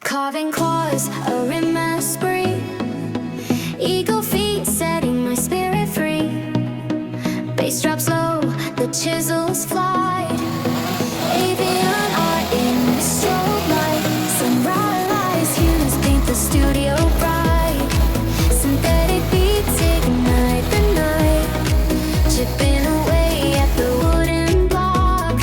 Carving claws are in my spree. Eagle feet setting my spirit free. Bass drops low, the chisels fly. Avian art in the strobe light. Sunrise hues paint the studio bright. Synthetic beats ignite the night. Chipping away at the wooden block.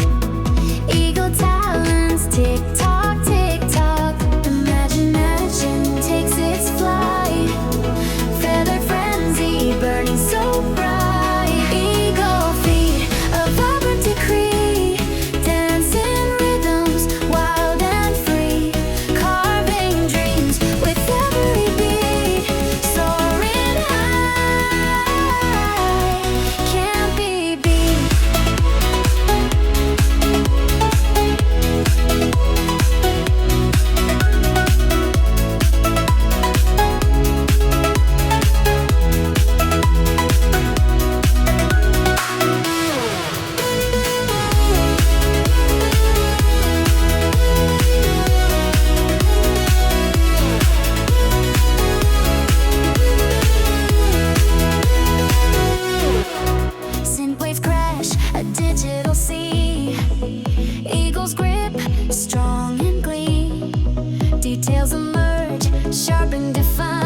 Eagle talons tick tock, tick tock. Imagination takes its flight. Feather frenzy burning so bright. Eagle feet, a vibrant decree. Dancing rhythms, wild and free. Carving dreams with every beat. Soaring high, can't be beat. Synthwaves crash, a digital sea. Eagle's grip, strong and glee. Details emerge, sharp and defined.